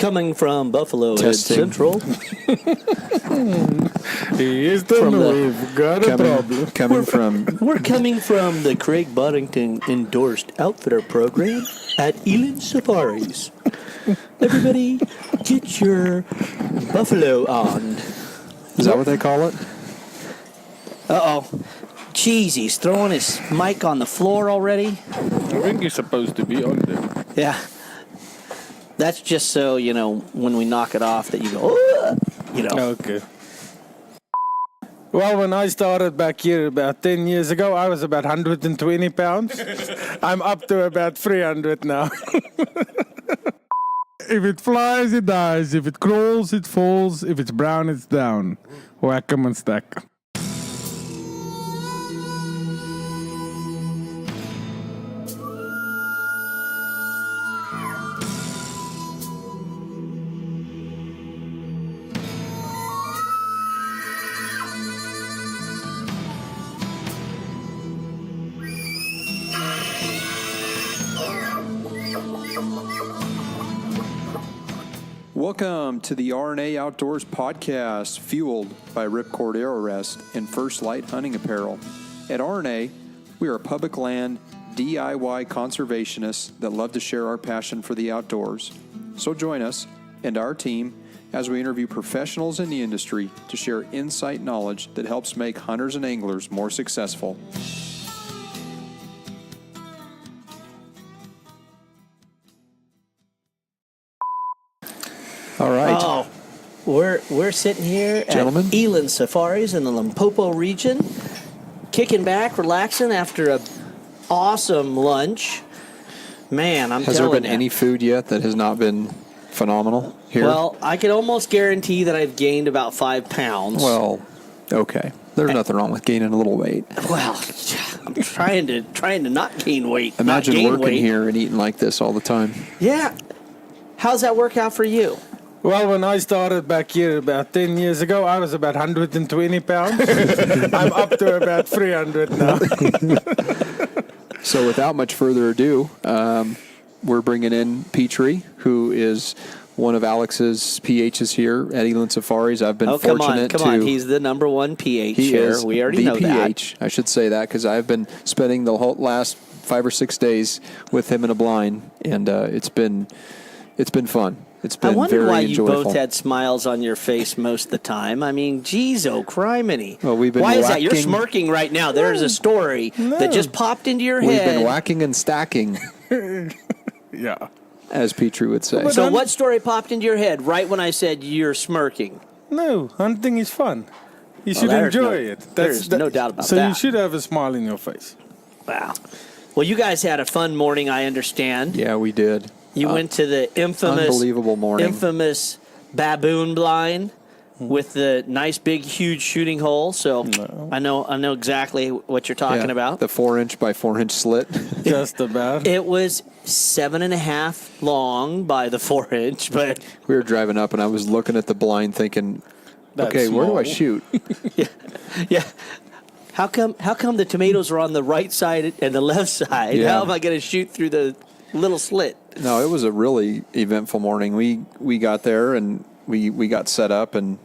Coming from Buffalo Head Testing. Central. We've got a problem. We're coming from the Craig Boddington endorsed outfitter program at Eland Safaris. Everybody, get your buffalo on. Is that what they call it? Uh-oh. Jeez, he's throwing his mic on the floor already. I think you're supposed to be on there. Yeah. That's just so, when we knock it off that you go, "Ugh," Okay. Well, when I started back here about 10 years ago, I was about 120 pounds. I'm up to about 300 now. If it flies, it dies. If it crawls, it falls. If it's brown, it's down. Whack 'em and stack 'em. Welcome to the RNA Outdoors podcast, fueled by Ripcord Arrow Rest and First Light Hunting Apparel. At RNA, we are public land DIY conservationists that love to share our passion for the outdoors. So join us and our team as we interview professionals in the industry to share insight knowledge that helps make hunters and anglers more successful. All right. Oh, we're sitting here Gentlemen. at Eland Safaris in the Limpopo region, kicking back, relaxing after a awesome lunch. Man, I'm Has there telling been you. any food yet that has not been phenomenal here? Well, I can almost guarantee that I've gained about 5 pounds. Well, okay. There's nothing wrong with gaining a little weight. Well, I'm trying to not gain weight. Imagine not gain working weight. here and eating like this all the time. Yeah. How's that work out for you? Well, when I started back here about 10 years ago, I was about 120 pounds. I'm up to about 300 now. So without much further ado, we're bringing in Petrie, who is one of Alex's PHs here at Eland Safaris. I've been fortunate to... Come on. He's the number one PH He here. is We already the know PH. I should say that because I've been spending the whole last 5 or 6 days with him in a blind, and it's been fun. It's been I wondered very why you enjoyable. both had smiles on your face most of the time. I mean, geez, oh, criminy. Well, we've been why is that? You're whacking- smirking right now. There's a story that just popped into your We've head. been whacking and stacking, Yeah. as Petrie would say. So what story popped into your head right when I said you're smirking? No, hunting is fun. You should there's enjoy no- it. there's no doubt about so that. you should have a smile in your face. Wow. Well, you guys had a fun morning, I understand. Yeah, we did. You went to the Unbelievable morning. infamous baboon blind with the nice, big, huge shooting hole. So I know exactly what you're talking about. The 4-inch by 4-inch slit. Just about. It was 7.5 long by the 4-inch, but We were driving up, and I was looking at the blind thinking, That's okay, where do I small. shoot? yeah. How come the tomatoes are on the right side and the left side? Yeah. How am I going to shoot through the little slit? No, it was a really eventful morning. We got there, and we got set up and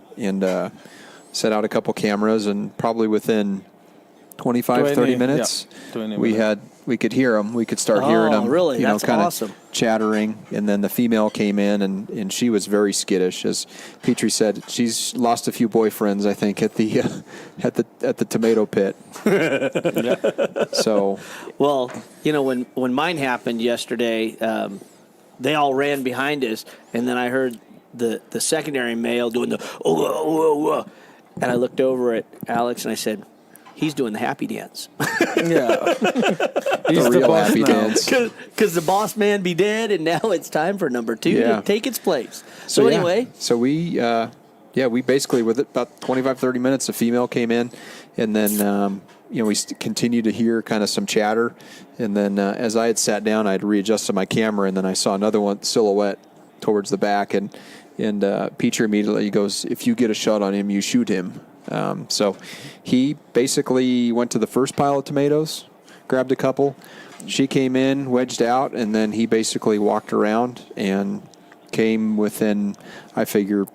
set out a couple cameras, and probably within 25, 30 minutes, yeah, 20 we could hear them. We could start hearing them. really? That's kind awesome. of chattering. And then the female came in, and she was very skittish, as Petrie said. She's lost a few boyfriends, I think, at the at the tomato pit. So, Well, when mine happened yesterday, they all ran behind us, and then I heard the secondary male doing the and I looked over at Alex and I said, "He's doing the happy dance." Yeah. He's the real boss happy now. dance. Because the boss man be dead, and now it's time for number 2 Yeah. to take its place. So yeah. anyway, So we basically, with about 25, 30 minutes, the female came in, and then, we continued to hear kind of some chatter. And then as I had sat down, I had readjusted my camera, and then I saw another one silhouette towards the back. And Petrie immediately goes, "If you get a shot on him, you shoot him." So he basically went to the first pile of tomatoes, grabbed a couple. She came in, wedged out, and then he basically walked around and came within, I figure,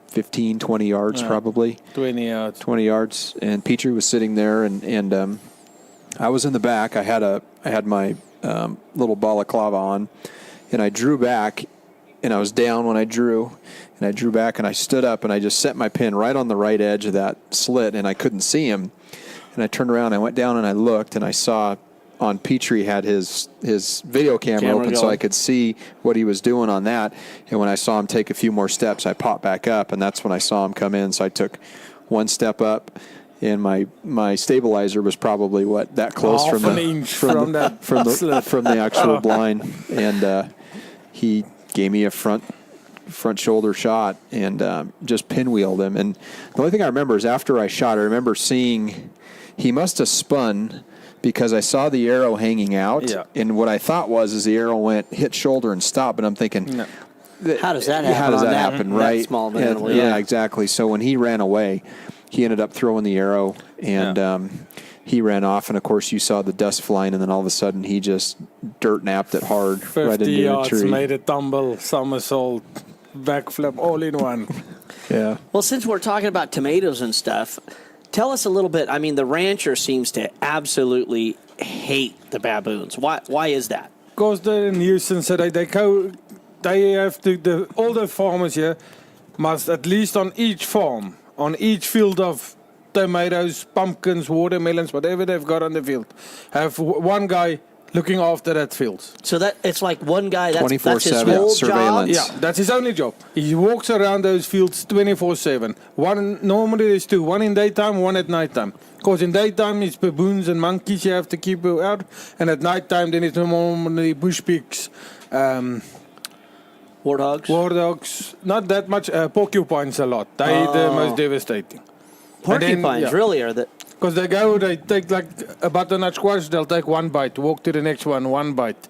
15, 20 yards probably. 20 yards. 20 yards. And Petrie was sitting there, and I was in the back. I had my little balaclava on, and I drew back, and I was down when I drew, and I drew back, and I stood up, and I just set my pin right on the right edge of that slit, and I couldn't see him. And I turned around, I went down, and I looked, and I saw on Petrie had his video camera open going. so I could see what he was doing on that. And when I saw him take a few more steps, I popped back up, and that's when I saw him come in. So I took one step up, and my stabilizer was probably that close Half from an inch from the actual blind, and he gave me a front shoulder shot and just pinwheeled him. And the only thing I remember is after I shot, I remember seeing he must have spun, because I saw the arrow hanging out, and what I thought was the arrow hit shoulder and stopped, and I'm thinking, how does that happen? How does that happen, right? That small of an animal, yeah, exactly. So when he ran away, he ended up throwing the arrow, and he ran off, and of course you saw the dust flying, and then all of a sudden he just dirt napped it hard 50 right into yards, the tree. made a tumble, somersault, backflip, all in one. Yeah. Well, since we're talking about tomatoes and stuff, tell us a little bit. I mean, the rancher seems to absolutely hate the baboons. Why is that? Because they're a nuisance. So they have to, all the farmers here must, at least on each farm, on each field of tomatoes, pumpkins, watermelons, whatever they've got on the field, have one guy looking after that field. So that it's like one guy, that's his 24/7 whole surveillance. job? Yeah, that's his only job. He walks around those fields 24/7. Normally there's two, one in daytime, one at nighttime. Because in daytime it's baboons and monkeys you have to keep out, and at nighttime then it's normally bush pigs, warthogs, not that much, porcupines a lot. They're the most devastating. Porcupines, really, are the... Because they take like a butternut squash, they'll take one bite, walk to the next one bite.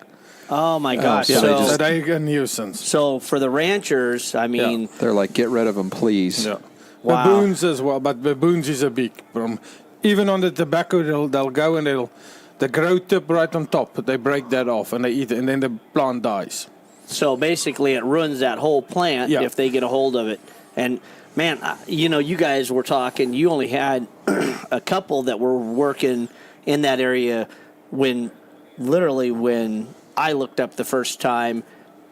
Oh, my gosh. yeah, So they're a nuisance. So for the ranchers, I mean... They're like, get rid of them, please. Yeah. Wow. Baboons as well, but baboons is a big problem. Even on the tobacco, they'll go and the grow tip right on top, they break that off and they eat it, and then the plant dies. So basically it ruins that whole plant if they get a hold of it. And, man, you guys were talking, you only had a couple that were working in that area when I looked up the first time,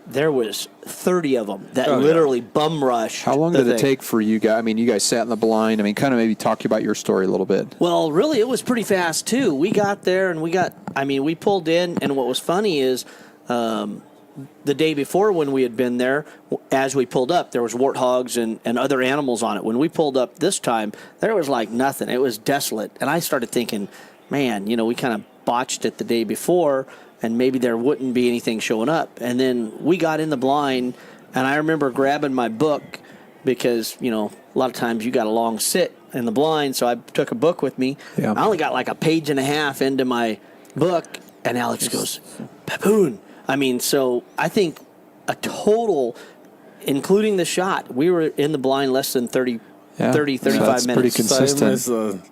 there was 30 of them that literally bum rushed. How long did it take for you guys? I mean, you guys sat in the blind. I mean, kind of maybe talk about your story a little bit. Well, really, it was pretty fast, too. We got there and we pulled in, and what was funny is the day before when we had been there, as we pulled up, there was warthogs and other animals on it. When we pulled up this time, there was like nothing. It was desolate. And I started thinking, man, we kind of botched it the day before, and maybe there wouldn't be anything showing up. And then we got in the blind, and I remember grabbing my book because, a lot of times you got a long sit in the blind, so I took a book with me. Yeah. I only got like a page and a half into my book, and Alex goes, baboon. I mean, so I think a total, including the shot, we were in the blind less than 35 that's minutes. pretty consistent.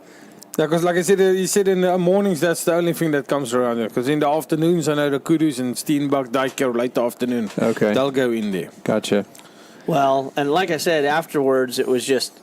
Because like I said, you said in the mornings, that's the only thing that comes around here. Because in the afternoons, I know the kudus and steenbok, duiker, late afternoon, they'll go in there. Gotcha. Well, and like I said, afterwards, it was just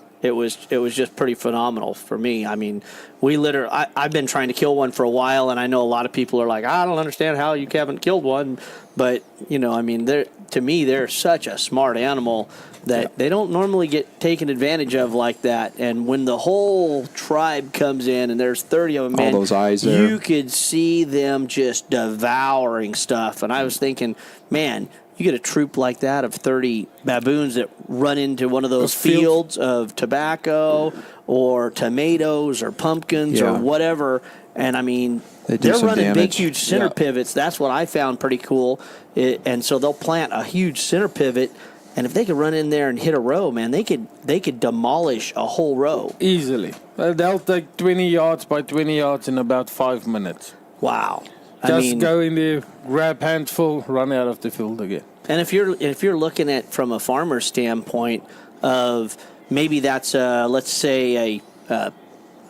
pretty phenomenal for me. I mean, I've been trying to kill one for a while, and I know a lot of people are like, I don't understand how you haven't killed one. But, to me, they're such a smart animal that they don't normally get taken advantage of like that. And when the whole tribe comes in and there's 30 of them, man, all those eyes there, you could see them just devouring stuff. And I was thinking, man, you get a troop like that of 30 baboons that run into one of those fields of tobacco or tomatoes or pumpkins or whatever. And, I mean, they're running big, huge center pivots. That's what I found pretty cool. And so they'll plant a huge center pivot. And if they could run in there and hit a row, man, they could demolish a whole row. Easily. They'll take 20 yards by 20 yards in about 5 minutes. Wow. Just go in there, grab handful, run out of the field again. And if you're looking at from a farmer's standpoint of maybe that's let's say a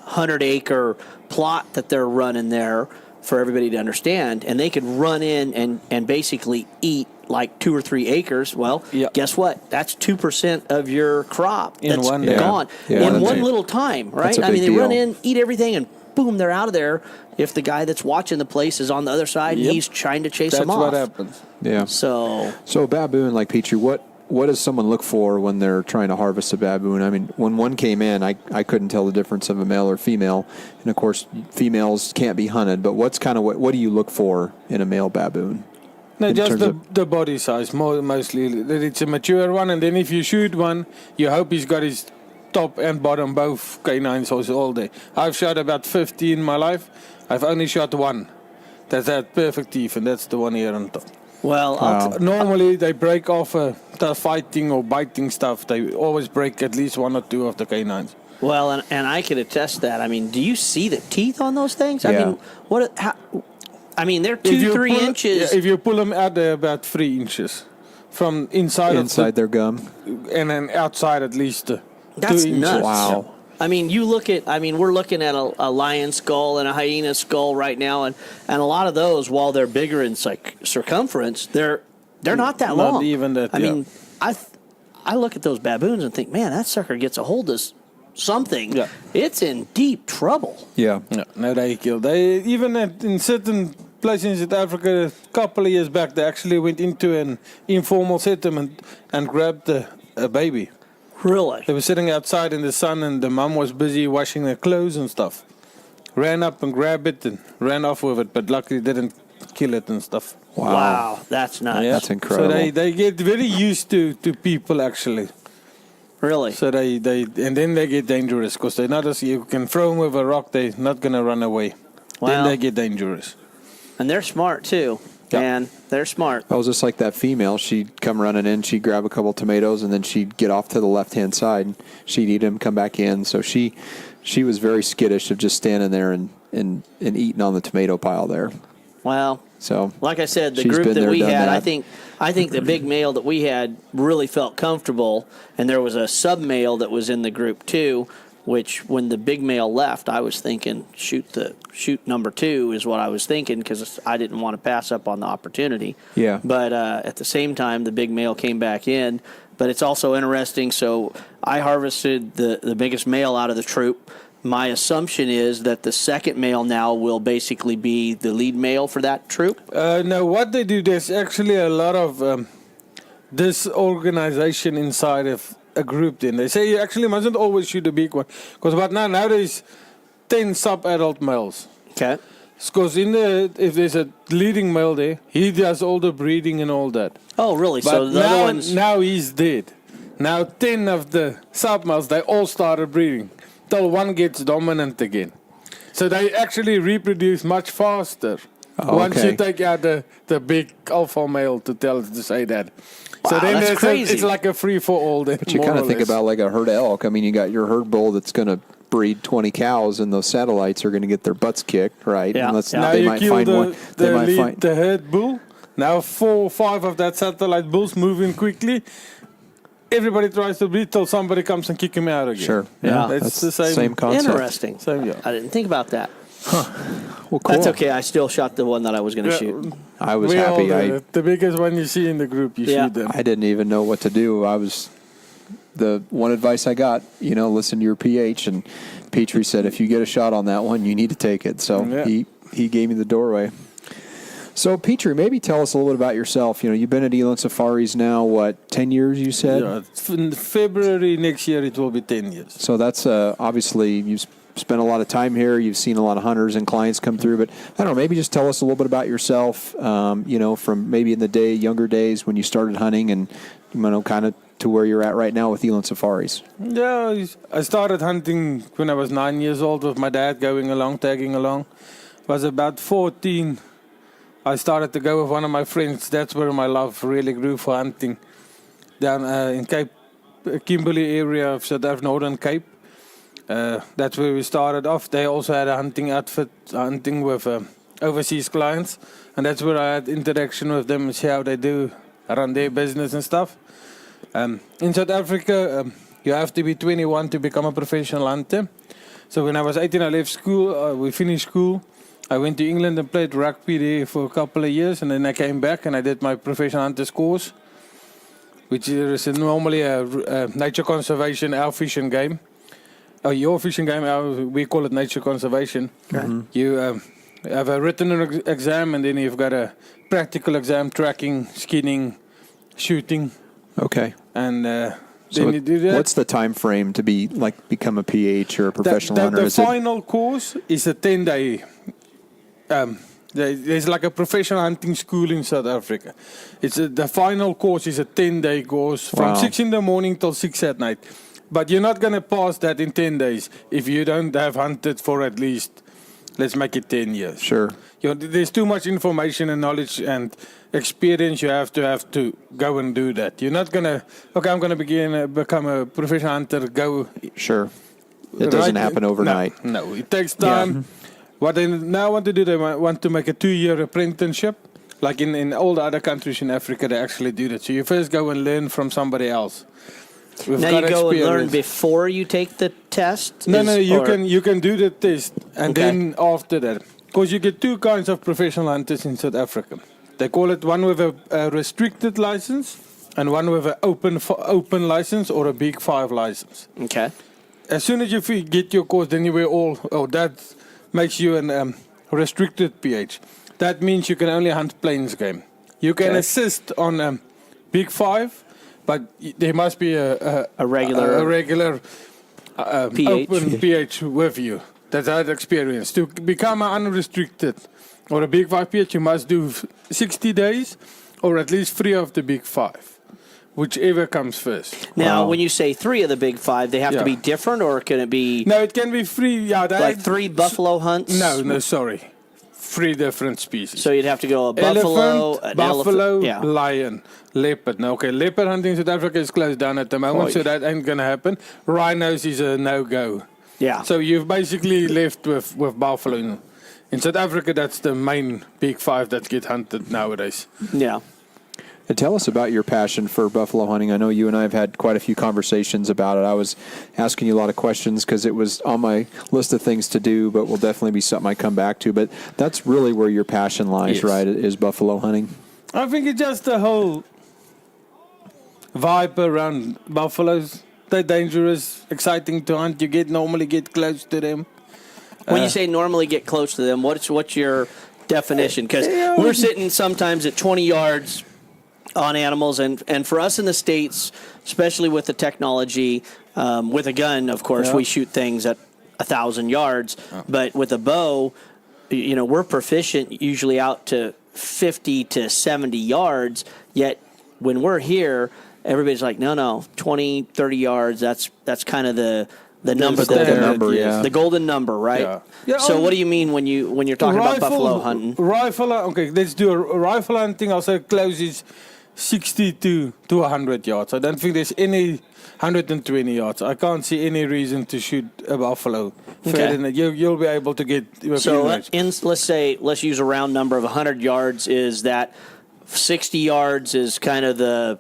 100-acre plot that they're running there for everybody to understand, and they could run in and basically eat like 2 or 3 acres, well, Yeah. guess what? That's 2% of your crop In that's one day. gone Yeah, in that's one a- little time, right? that's a I mean, big they run deal. in, eat everything, and boom, they're out of there. If the guy that's watching the place is on the other side, Yep. he's trying to chase That's them off. what happens. Yeah. So, So baboon, like Petrie, what does someone look for when they're trying to harvest a baboon? I mean, when one came in, I couldn't tell the difference of a male or female, and of course, females can't be hunted. But what do you look for in a male baboon? No, In just terms of- the body size, mostly. That it's a mature one, and then if you shoot one, you hope he's got his top and bottom both canines all day. I've shot about 50 in my life. I've only shot one. That's that perfect teeth, and that's the one here on top. well, Wow. Normally, they break off the fighting or biting stuff. They always break at least 1 or 2 of the canines. well, and I can attest that. I mean, do you see the teeth on those things? I Yeah. mean, they're 2-3 inches. If you pull them out, they're about 3 inches from inside their gum? and then outside at least 2 That's inches. nuts. Wow. I mean, we're looking at a lion skull and a hyena skull right now, and a lot of those, while they're bigger in circumference, they're not that Not long. even that, I yeah. mean, I look at those baboons and think, man, that sucker gets a hold of something. Yeah. It's in deep trouble. Yeah. No, they kill. They even in certain places in South Africa, a couple of years back, they actually went into an informal settlement and grabbed a baby. Really? They were sitting outside in the sun, and the mom was busy washing their clothes and stuff. Ran up and grabbed it and ran off with it, but luckily didn't kill it and stuff. Wow, that's nuts. Yeah. That's incredible. So they get very used to people actually. Really? So they and then they get dangerous because they're not as you can throw them with a rock, they're not gonna run away. Wow. Then they get dangerous. And they're smart too. Yeah. Man, they're smart. I was just like that female. She'd come running in, she'd grab a couple tomatoes, and then she'd get off to the left-hand side. She'd eat them, come back in. So she was very skittish of just standing there and eating on the tomato pile there. Well, So like I said, the she's group been that there, we done had, that. I think the big male that we had really felt comfortable, and there was a sub male that was in the group too. Which, when the big male left, I was thinking shoot number 2 is what I was thinking, because I didn't want to pass up on the opportunity. Yeah. But at the same time, the big male came back in. But it's also interesting. So I harvested the biggest male out of the troop. My assumption is that the second male now will basically be the lead male for that troop. No, what they do, there's actually a lot of disorganization inside of a group. Then they say you actually mustn't always shoot a big one, because now there's 10 sub-adult males. Okay. Because if there's a leading male there, he does all the breeding and all that. Oh, really? But So the other ones. now he's dead. Now 10 of the sub-males, they all started breeding till one gets dominant again. So they actually reproduce much faster. Oh, Once okay. you take out the big alpha male to say that. Wow, that's crazy. It's like a free-for-all then. But you kind of think about like a herd of elk. I mean, you got your herd bull that's going to breed 20 cows, and those satellites are going to get their butts kicked, right? Yeah. Unless Now they you might kill find one. They might find. the herd bull. Now 4 or 5 of that satellite bulls moving quickly. Everybody tries to breed till somebody comes and kick him out again. Sure. Yeah. That's the same concept. Interesting. Same, yeah. I didn't think about that. Well, cool. That's okay. I still shot the one that I was going to Yeah. shoot. I was We all happy. do it. The biggest one you see in the group, you Yeah. shoot them. I didn't even know what to do. The one advice I got, listen to your pH, and Petrie said, if you get a shot on that one, you need to take it. So Yeah. he gave me the doorway. So Petrie, maybe tell us a little bit about yourself. You've been at Eland Safaris now, 10 years you said? Yeah, in February next year it will be 10 years. So that's obviously you've spent a lot of time here. You've seen a lot of hunters and clients come through. But I don't know, maybe just tell us a little bit about yourself, from maybe in the younger days when you started hunting and, kind of to where you're at right now with Eland Safaris. Yeah, I started hunting when I was 9 years old with my dad going along, tagging along. Was about 14. I started to go with one of my friends. That's where my love really grew for hunting. Down in Cape Kimberley area of South Africa, Northern Cape. That's where we started off. They also had a hunting outfit, hunting with overseas clients. And that's where I had interaction with them and see how they do run their business and stuff. In South Africa, you have to be 21 to become a professional hunter. So when I was 18, I left school. We finished school. I went to England and played rugby there for a couple of years, and then I came back and I did my Professional Hunter's course, which is normally a nature conservation, our fishing game. Your fishing game, we call it nature conservation. You have a written exam, and then you've got a practical exam, tracking, skinning, shooting. Okay. And So then you do that. what's the time frame to become a PH or a professional hunter? The final course is a 10-day. There's like a professional hunting school in South Africa. The final course is a 10-day course from 6 in the morning till 6 at night. But you're not going to pass that in 10 days if you don't have hunted for at least, let's make it 10 years. Sure. There's too much information and knowledge and experience you have to go and do that. You're not going to, I'm going to become a professional hunter, go. Sure. It doesn't happen overnight. No, it takes time. Yeah. What they now want to do, they want to make a 2-year apprenticeship. Like in all the other countries in Africa, they actually do that. So you first go and learn from somebody else. Now you go and learn before you take the test? No, you can do the test, and then after that. Because you get 2 kinds of professional hunters in South Africa. They call it one with a restricted license and one with an open license or a Big 5 license. Okay. As soon as you get your course, then you will that makes you a restricted PH. That means you can only hunt plains game. You can assist on Big 5, but there must be a regular PH. open PH with you. That's that experience. To become an unrestricted or a Big 5 PH, you must do 60 days or at least 3 of the Big 5, whichever comes first. Now, when you say 3 of the Big 5, they have to be different, or can it be... No, it can be 3. Yeah, like 3 buffalo hunts? No, sorry. 3 different species. So you'd have to go a buffalo, buffalo, lion, leopard. Now, leopard hunting in South Africa is closed down at the moment, so that ain't going to happen. Rhinos is a no-go. Yeah. So you've basically left with buffalo. In South Africa, that's the main Big 5 that get hunted nowadays. Yeah. And tell us about your passion for buffalo hunting. I know you and I have had quite a few conversations about it. I was asking you a lot of questions because it was on my list of things to do, but will definitely be something I come back to. But that's really where your passion lies, right, is buffalo hunting? I think it's just the whole vibe around buffaloes. They're dangerous, exciting to hunt. You normally get close to them. When you say normally get close to them, what's your definition? Because we're sitting sometimes at 20 yards on animals, and for us in the States, especially with the technology, with a gun, of course, we shoot things at 1,000 yards, but with a bow, we're proficient usually out to 50 to 70 yards, yet when we're here, everybody's like, no, 20, 30 yards, that's kind of the number the golden number, right? Yeah. So what do you mean when you're talking about buffalo hunting? Let's do a rifle hunting. I'll say close is 60 to 100 yards. I don't think there's any 120 yards. I can't see any reason to shoot a buffalo. Okay. You'll be able to get... So let's use a round number of 100 yards. Is that 60 yards is kind of the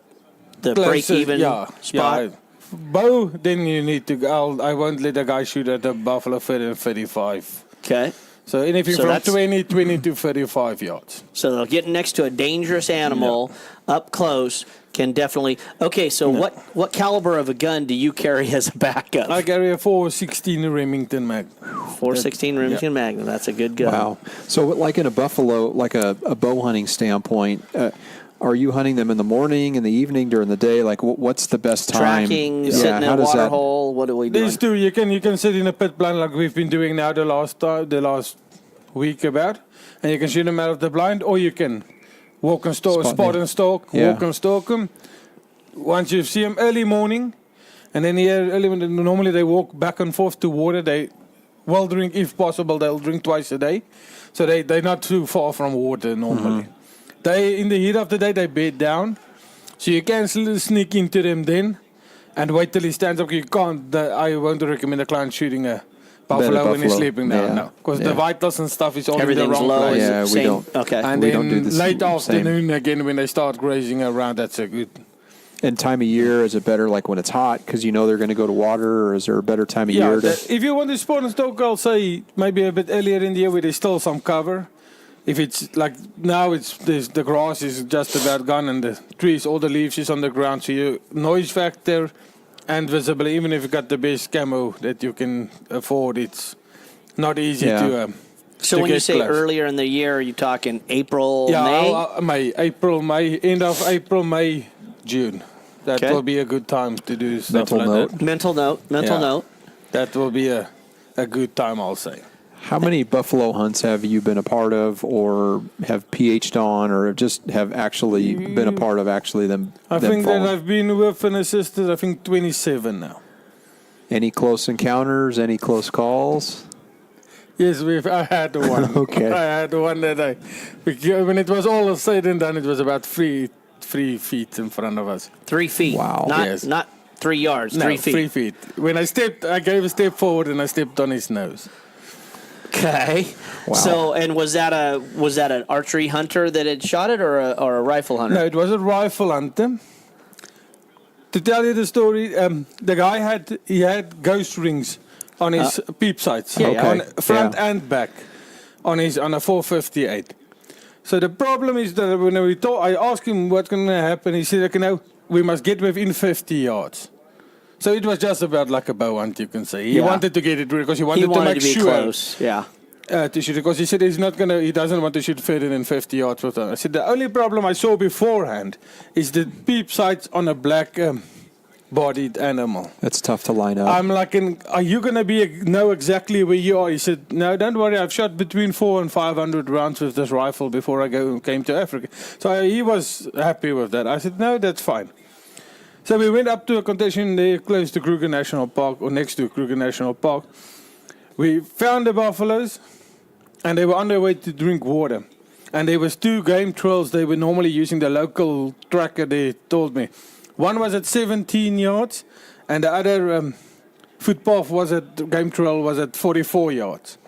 break-even spot? Yeah. Bow, then you need to go. I won't let a guy shoot at a buffalo further than 35. Okay. So anything from 20 to 35 yards. So getting next to a dangerous animal up close can definitely... Okay, so what caliber of a gun do you carry as a backup? I carry a 416 Remington Magnum. 416 Remington Magnum. That's a good gun. Wow. So like in a buffalo, like a bow hunting standpoint... are you hunting them in the morning, in the evening, during the day? Like, what's the best time? Tracking, sitting in a water hole. What do we do? These two, you can sit in a pit blind like we've been doing now the last week about, and you can shoot them out of the blind, or you can walk and stalk, spot and stalk, walk and stalk them. Once you see them early morning, and then normally they walk back and forth to water. They will drink, if possible, they'll drink twice a day, so they're not too far from water normally. Mm-hmm. In the heat of the day, they bed down. So you can sneak into them then and wait till he stands up. You can't. I won't recommend a client shooting a buffalo when he's sleeping down. No, because the vitals and stuff is all in the wrong place. Yeah, we don't. Okay. And we then don't do the late afternoon again when they start grazing around, that's a good And time of year, is it better like when it's hot because you know they're going to go to water, or is there a better time of year? If you want to spawn and stock, I'll say maybe a bit earlier in the year where there's still some cover. If it's like now, the grass is just about gone and the trees, all the leaves is on the ground, so your noise factor and visibility, even if you got the best camo that you can afford, it's not easy to. So when you say close. earlier in the year, are you talking April, May? May, end of April, May, June. That will be a good time to do stuff Mental like note. that. Mental note. That will be a good time, I'll say. How many buffalo hunts have you been a part of, or have PH'd on, or just have actually been a part of them? I think that I've been with and assisted, I think 27 now. Any close encounters? Any close calls? Yes, I had one. Okay. I had one that when it was all said and done, it was about 3 feet in front of us. 3 feet. Wow. Not 3 yards, No, 3 feet. 3 feet. When I gave a step forward and I stepped on his nose. Okay. Wow. So, and was that an archery hunter that had shot it, or a rifle hunter? No, it was a rifle hunter. To tell you the story, the guy had ghost rings on his peep sights, on front and back, on a 458. So the problem is that when I asked him what's going to happen, he said, "Okay, now we must get within 50 yards." So it was just about like a bow hunt, you can say. He wanted to get it because he wanted to make be sure close. Yeah. to shoot, because he said he doesn't want to shoot further than 50 yards with them. I said the only problem I saw beforehand is the peep sights on a black bodied animal. That's tough to line up. I'm like, are you going to know exactly where you are? He said, no, don't worry. I've shot between 400 and 500 rounds with this rifle before I came to Africa. So he was happy with that. I said, no, that's fine. So we went up to a condition there close to Kruger National Park, or next to Kruger National Park. We found the buffaloes, and they were on their way to drink water. And there was 2 game trails they were normally using. The local tracker, they told me. One was at 17 yards, and the other footpath game trail was at 44 yards.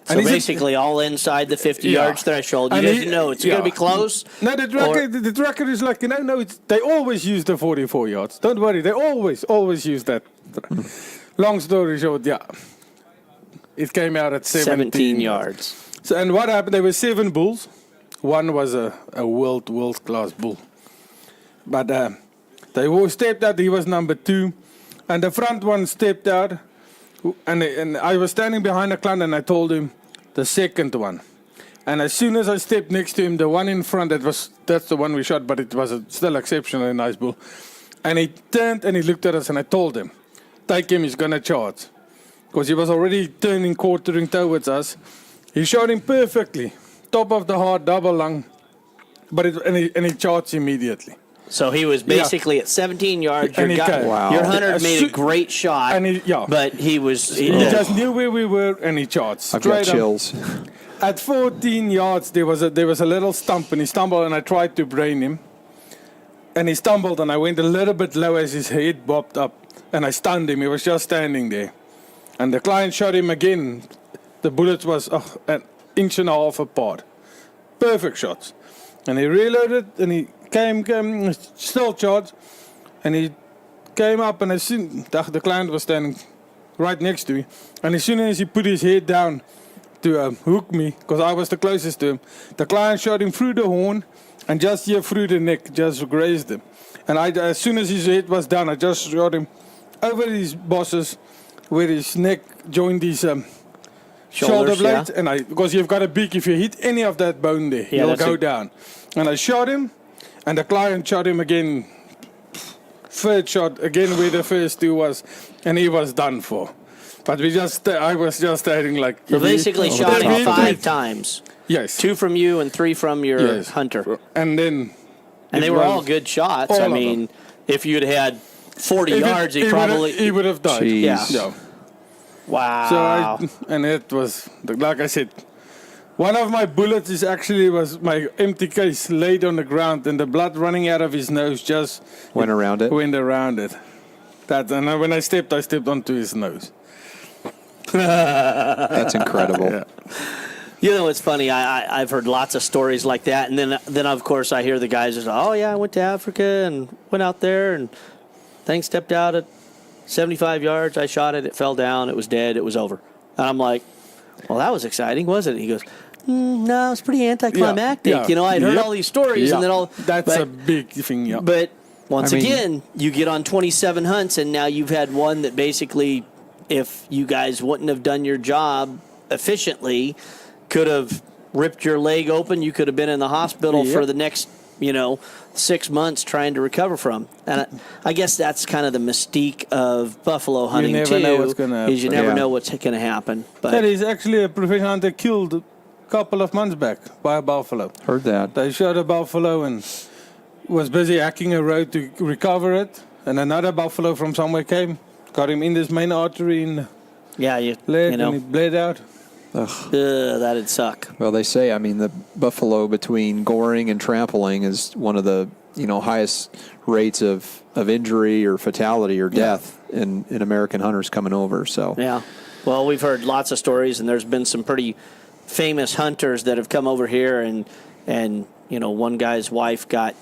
So basically all inside the 50 yards threshold. You didn't know it's going to be close? No, the tracker is like, they always use the 44 yards. Don't worry, they always use that. Long story short, it came out at 17 yards. So, and what happened, there were 7 bulls. One was a world-class bull. But they all stepped out, he was number 2. And the front one stepped out. And I was standing behind a client and I told him the second one. And as soon as I stepped next to him, the one in front, that's the one we shot, but it was still exceptionally nice bull. And he turned and he looked at us and I told him, take him, he's going to charge. Because he was already quartering towards us. He shot him perfectly. Top of the heart, double lung. And he charged immediately. So he was basically at 17 yards. Your hunter made a great shot, but he just knew where we were, and he charged. I've got chills. At 14 yards, there was a little stump, and he stumbled, and I tried to brain him. And he stumbled, and I went a little bit low as his head bobbed up, and I stunned him. He was just standing there. And the client shot him again. The bullets was an inch and a half apart. Perfect shots. And he reloaded, and he came still charged, and he came up, and the client was standing right next to me, and as soon as he put his head down to hook me, because I was the closest to him, the client shot him through the horn, and just here through the neck, just grazed him. And as soon as his head was down, I just shot him over his bosses, where his neck joined his shoulder blade, because you've got a beak, if you hit any of that bone there, you'll go down. And I shot him, and the client shot him again, third shot, again where the first 2 was, and he was done for. But I was just staring like... So basically shot him 5 times. Yes. 2 from you and 3 from your hunter. And then... And they were all good shots. I mean, if you'd had 40 yards, he would have died. Jeez. Yeah. Wow. So and it was, like I said, one of my bullets was my empty case laid on the ground, and the blood running out of his nose just went around it. And when I stepped onto his nose. That's incredible. You know, it's funny. I've heard lots of stories like that, and then of course I hear the guys who say, "Oh yeah, I went to Africa and went out there and thing stepped out at 75 yards. I shot it. It fell down. It was dead. It was over." And I'm like, "Well, that was exciting, wasn't it?" He goes, "No, it's pretty anticlimactic." Yeah. You know, I'd heard all these stories, and then That's a big thing. Yeah. But once again, you get on 27 hunts, and now you've had one that basically, if you guys wouldn't have done your job efficiently, could have ripped your leg open. You could have been in the hospital for the next, 6 months trying to recover from. And I guess that's kind of the mystique of buffalo hunting, you never too, know what's gonna happen. is you never know what's going to happen. But That is actually a professional hunter killed a couple of months back by a buffalo. Heard that. They shot a buffalo and was busy hacking a road to recover it. And another buffalo from somewhere came, got him in this main artery in the yeah, you leg, know, and it bled out. that'd suck. Well, they say, the buffalo between goring and trampling is one of the, highest rates of injury or fatality or death in American hunters coming over. So Yeah. Well, we've heard lots of stories, and there's been some pretty famous hunters that have come over here, and one guy's wife got,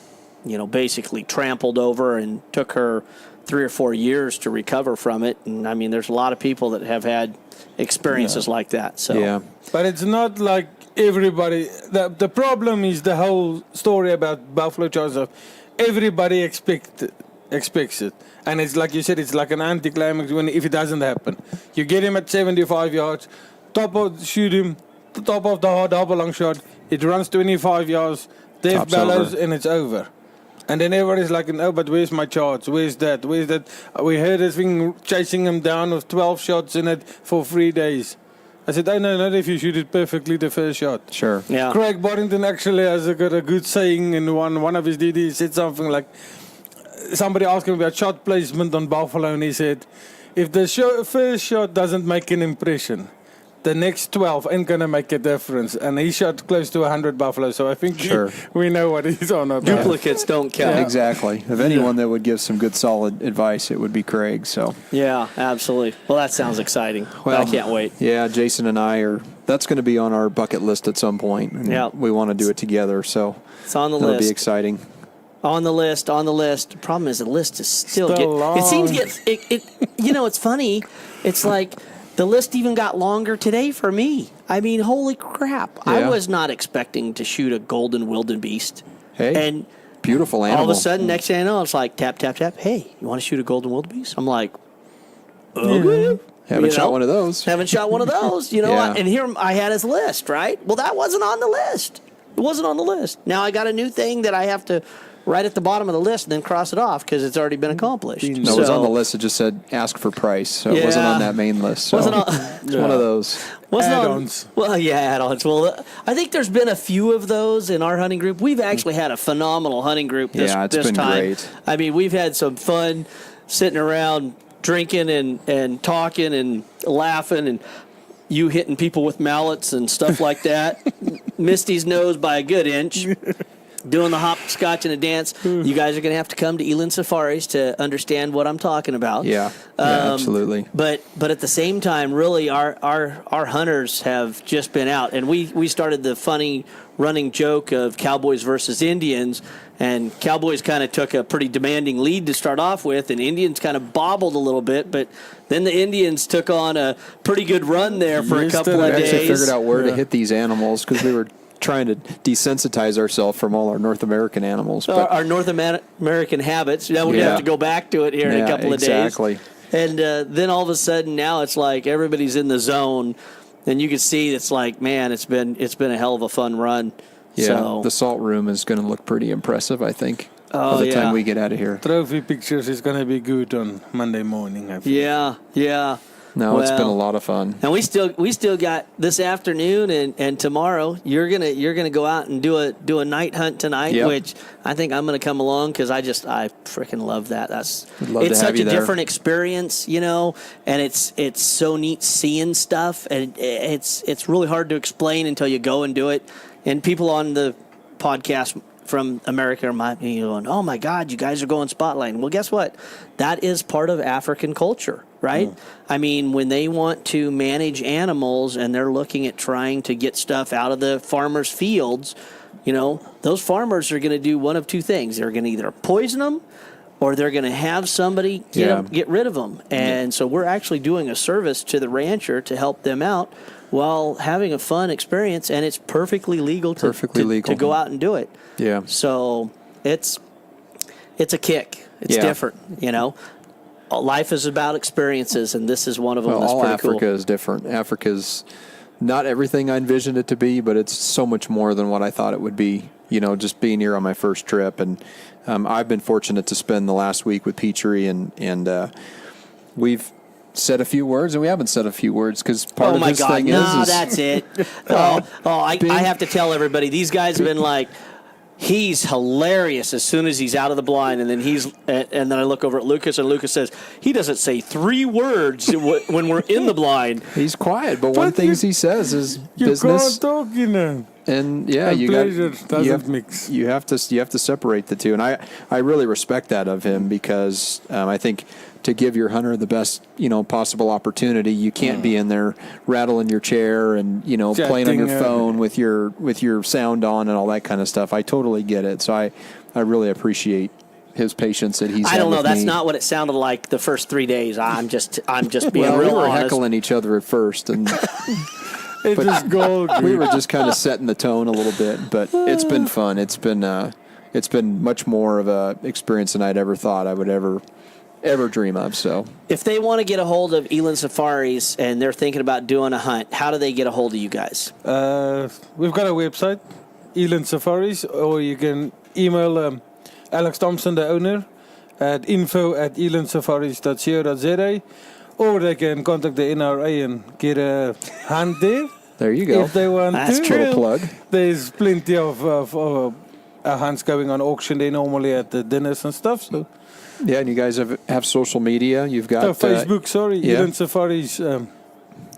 basically trampled over and took her 3 or 4 years to recover from it. And, there's a lot of people that have had experiences like that. So yeah. But it's not like everybody. The problem is the whole story about buffalo charge of everybody expects it. And it's like you said, it's like an anticlimax if it doesn't happen. You get him at 75 yards, shoot him, top of the double long shot, it runs 25 yards, death Top's bellows, over. and it's over. And then everybody's like, "No, but where's my charge? Where's that? Where's that?" We heard this thing chasing him down with 12 shots in it for 3 days. I said, "Oh, no, not if you shoot it perfectly the first shot." Sure. Yeah. Craig Boddington actually has got a good saying in one of his DDs. He said something like, somebody asked him about shot placement on buffalo, and he said, "If the first shot doesn't make an impression, the next 12 ain't going to make a difference." And he shot close to 100 buffalo, so I think Sure. we know what he's on about. Duplicates don't count. Exactly. If anyone that would give some good, solid advice, it would be Craig. So Yeah, absolutely. Well, that sounds exciting. Well, I can't wait. Yeah, Jason and I that's going to be on our bucket list at some point. And Yeah. we want to do it together. So It's on the that'll list. be exciting. On the list. The problem is the list is still Still it seems long. it's funny. It's like the list even got longer today for me. Holy crap. I Yeah. was not expecting to shoot a golden wildebeest. Hey, And beautiful animal. all of a sudden, next thing I know, it's like tap, tap, tap. Hey, you want to shoot a golden wildebeest? I'm like, okay. Haven't shot one of those. Haven't shot one of those. Yeah. And here I had his list, right? Well, that wasn't on the list. It wasn't on the list. Now I got a new thing that I have to write at the bottom of the list and then cross it off because it's already been accomplished. No, it was on the list. It just said ask for price. So it wasn't Yeah. on that main list. So Wasn't on- it's one of those. Wasn't Add-ons. Well, yeah, add-ons. Well, I think there's been a few of those in our hunting group. We've actually had a phenomenal hunting group this It's been time. great. We've had some fun sitting around drinking and talking and laughing and you hitting people with mallets and stuff like that. Misty's nose by a good inch. Doing the hopscotch and a dance. You guys are going to have to come to Eland Safaris to understand what I'm talking about. Yeah, absolutely. But at the same time, really, our hunters have just been out, and we started the funny running joke of Cowboys versus Indians, and Cowboys kind of took a pretty demanding lead to start off with, and Indians kind of bobbled a little bit, but then the Indians took on a pretty good run there for a couple We of days. actually figured out where to hit these animals because we were trying to desensitize ourselves from all our North American animals. But Our North American habits. Now we're going to have to go back to it here in a couple of days. Exactly. And then all of a sudden now it's like everybody's in the zone, and you can see it's like, man, it's been a hell of a fun run. Yeah, So, the salt room is going to look pretty impressive, I think, Oh, by the yeah. time we get out of here. Trophy pictures is going to be good on Monday morning, I think. yeah. No, it's been a Well, lot of fun. And we still got this afternoon and tomorrow. You're gonna go out and do a night hunt tonight, Yep. which I think I'm gonna come along because I freaking love that. We'd love to It's have such you a there. different experience, and it's so neat seeing stuff, and it's really hard to explain until you go and do it. And people on the podcast from America might be going, oh my God, you guys are going spotlighting. Well, guess what? That is part of African culture, right? I mean, when they want to manage animals and they're looking at trying to get stuff out of the farmers' fields, you know, those farmers are going to do one of two things. They're going to either poison them or they're going to have somebody get rid of them. And so we're actually doing a service to the rancher to help them out while having a fun experience, and it's perfectly legal to go out and do it. Yeah. So it's a kick. It's different, you know. Life is about experiences, and this is one of them. Well, that's all pretty Africa cool. is different. Africa's not everything I envisioned it to be, but it's so much more than what I thought it would be. You know, just being here on my first trip, and I've been fortunate to spend the last week with Petrie, and we've said a few words, and we haven't said a few words because part of this thing is that's it. I have to tell everybody, these guys have been like, he's hilarious as soon as he's out of the blind, and then I look over at Lucas, and Lucas says he doesn't say 3 words when we're in the blind. He's quiet, but one thing he says is business. You can't talk, you know. And you have to separate the two, and I really respect that of him because I think to give your hunter the best possible opportunity, you can't be in there rattling your chair and playing on your phone with your sound on and all that kind of stuff. I totally get it, so I really appreciate his patience that he's. I don't know. That's me. not what it sounded like the first 3 days. I'm just being well, real we were honest. heckling each other at first, and. It just goes. We were just kind of setting the tone a little bit, but it's been fun. It's been much more of a experience than I'd ever thought I would ever dream of. So, if they want to get a hold of Eland Safaris and they're thinking about doing a hunt, how do they get a hold of you guys? We've got a website, Eland Safaris, or you can email Alex Thompson, the owner, at info@elandsafaris.co.za. Or they can contact the NRA and get a hunt there. There you go. If they want That's to. Little plug. There's plenty of hunts going on auction there normally at the dinners and stuff. So. Yeah, and you guys have social media. You've got Facebook, Eland Safaris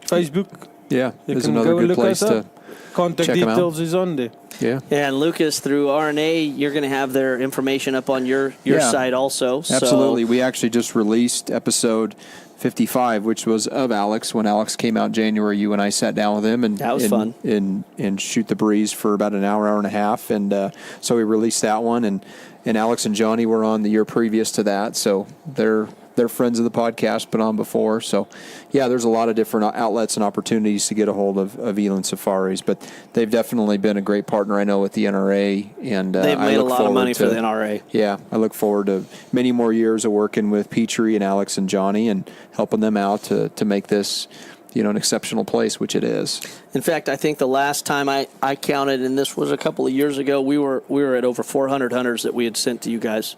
Facebook. Yeah, you there's can another go good look place us to up. Contact check 'em details out. is on there. Yeah. And Lucas, through RNA, you're going to have their information up on your site also. Absolutely. So. We actually just released episode 55, which was of Alex. When Alex came out in January, you and I sat down with him and that was fun. And shoot the breeze for about an hour and a half. And so we released that one. And Alex and Johnny were on the year previous to that. So they're friends of the podcast, been on before. So, yeah, there's a lot of different outlets and opportunities to get a hold of Eland Safaris. But they've definitely been a great partner, I know, with the NRA. And they've made a lot of money for the NRA. Yeah, I look forward to many more years of working with Petrie and Alex and Johnny and helping them out to make this, an exceptional place, which it is. In fact, I think the last time I counted, and this was a couple of years ago, we were at over 400 hunters that we had sent to you guys.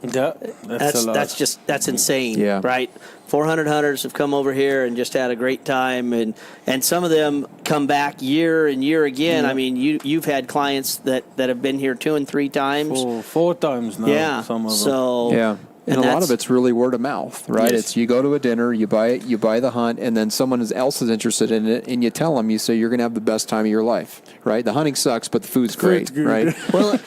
Yeah, that's a lot. That's insane, Yeah. right? 400 hunters have come over here and just had a great time, and some of them come back year and year again. Yeah. I mean, you've had clients that have been here 2 and 3 times. Four times now. Yeah. Some of them. So Yeah. And a lot of it's really word of mouth, right? Yes. It's you go to a dinner, you buy the hunt, and then someone else is interested in it, and you tell them, you say you're going to have the best time of your life, right? The hunting sucks, but the food's great, good. right? Well,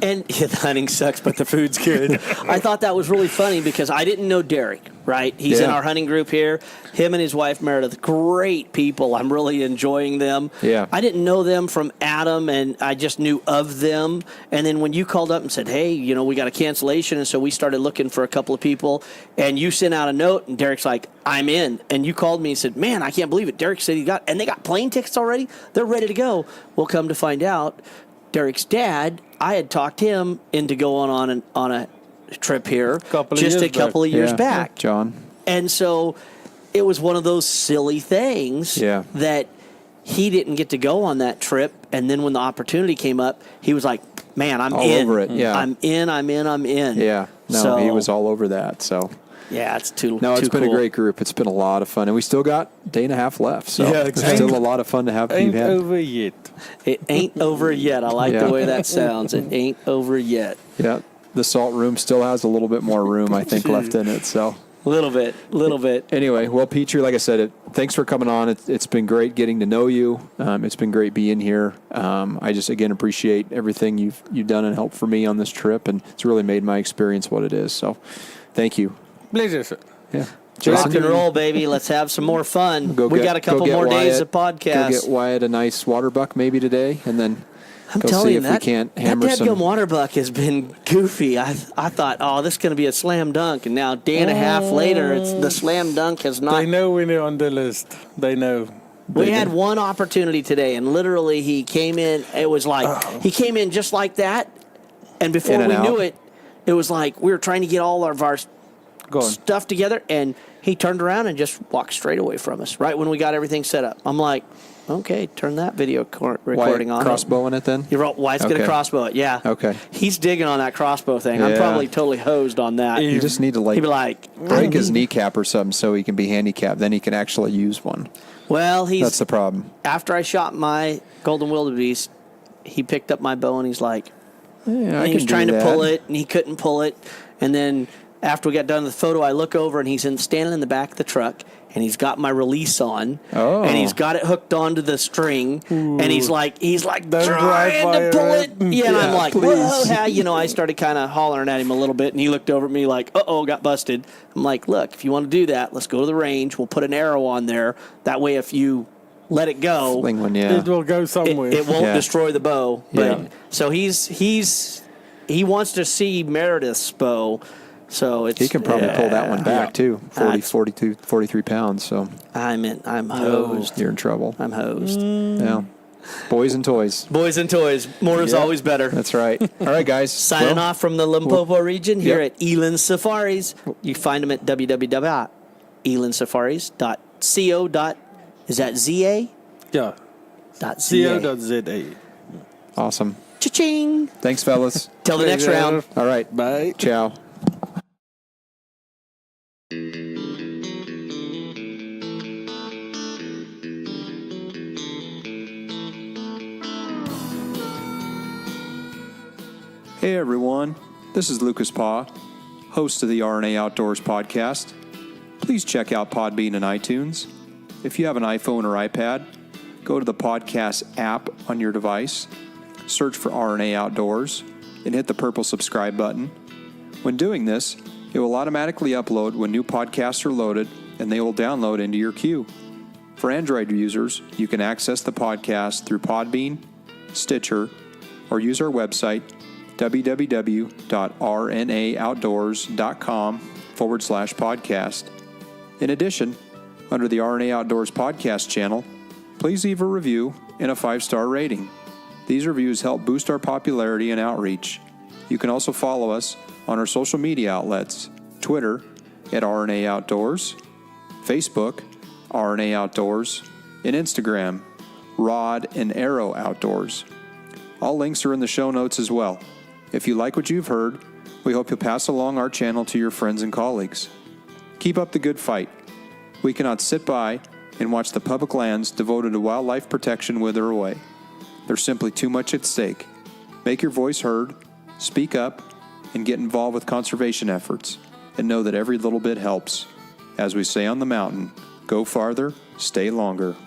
and yeah, the hunting sucks, but the food's good. I thought that was really funny because I didn't know Derek, right? He's in our hunting group here. Him and his wife, Meredith, great people. I'm really enjoying them. Yeah. I didn't know them from Adam, and I just knew of them. And then when you called up and said, hey, we got a cancellation, and so we started looking for a couple of people, and you sent out a note, and Derek's like, I'm in. And you called me and said, man, I can't believe it. Derek said they got plane tickets already? They're ready to go. Well, come to find out, Derek's dad, I had talked him into going on a trip here just a couple of years back. John. And so it was one of those silly things that he didn't get to go on that trip. And then when the opportunity came up, he was like, man, I'm all in. over it. Yeah. I'm in. Yeah. No, he was all over that. So. Yeah, it's too No, it's too been cool. a great group. It's been a lot of fun. And we still got a day and a half left. So Yeah, it's exactly. still a lot of fun to have you Ain't had. over yet. It ain't over yet. I like Yeah. the way that sounds. It ain't over yet. Yeah. The salt room still has a little bit more room, I think, left in it. So Little bit. Anyway, well, Petrie, like I said, thanks for coming on. It's been great getting to know you. It's been great being here. I just, again, appreciate everything you've done and helped for me on this trip, and it's really made my experience what it is. So thank you. Pleasure, sir. Yeah. Rock and roll, baby. Let's have some more fun. We got a couple more days of podcast. Go get Wyatt a nice water buck maybe today, and then I'm go telling see you, if that, we can't that hammer some. dadgum water buck has been goofy. I thought, oh, this is going to be a slam dunk, and now a day and a half later, it's the slam dunk has not. They know when you're on the list. They know. We had one opportunity today, and literally he came in. It was like he came in just like that, and before we knew it, it was like we were trying to get all of our stuff together, and he turned around and just walked straight away from us right when we got everything set up. I'm like, okay, turn that video recording on. Crossbowing it then? You're right. Wyatt's going to crossbow it, yeah. Okay. He's digging on that crossbow thing. I'm probably totally hosed on that. You just need to He'd be like, break his kneecap or something so he can be handicapped. Then he can actually use one. Well, that's the problem. After I shot my golden wildebeest, he picked up my bow and he's like, yeah, he was trying to pull it and he couldn't pull it. And then after we got done with the photo, I look over and he's standing in the back of the truck. And he's got my release on, and he's got it hooked onto the string, and he's like trying to pull it. Yeah, and I'm like, whoa, I started kind of hollering at him a little bit, and he looked over at me like, got busted. I'm like, look, if you want to do that, let's go to the range. We'll put an arrow on there. That way, if you let it go, it will go somewhere. It won't destroy the bow. But so he wants to see Meredith's bow. So he can probably pull that one back too. 43 pounds. So I'm hosed. You're in trouble. I'm hosed. Yeah. Boys and toys. Boys and toys. More is always better. That's right. All right, guys. Signing off from the Limpopo region here at Eland Safaris. You find them at www.elandsafaris.co. Is that ZA? Yeah. .co.za. Awesome. Cha-ching. Thanks, fellas. Till the next round. All right. Bye. Ciao. Hey everyone, this is Lucas Paw, host of the RNA Outdoors podcast. Please check out Podbean and iTunes. If you have an iPhone or iPad, go to the podcast app on your device, search for RNA Outdoors, and hit the purple subscribe button. When doing this, it will automatically upload when new podcasts are loaded, and they will download into your queue. For Android users, you can access the podcast through Podbean, Stitcher, or use our website, www.rnaoutdoors.com/podcast. In addition, under the RNA Outdoors podcast channel, please leave a review and a 5-star rating. These reviews help boost our popularity and outreach. You can also follow us on our social media outlets, Twitter at RNA Outdoors, Facebook, RNA Outdoors, and Instagram, Rod and Arrow Outdoors. All links are in the show notes as well. If you like what you've heard, we hope you'll pass along our channel to your friends and colleagues. Keep up the good fight. We cannot sit by and watch the public lands devoted to wildlife protection wither away. There's simply too much at stake. Make your voice heard, speak up, and get involved with conservation efforts, and know that every little bit helps. As we say on the mountain, go farther, stay longer.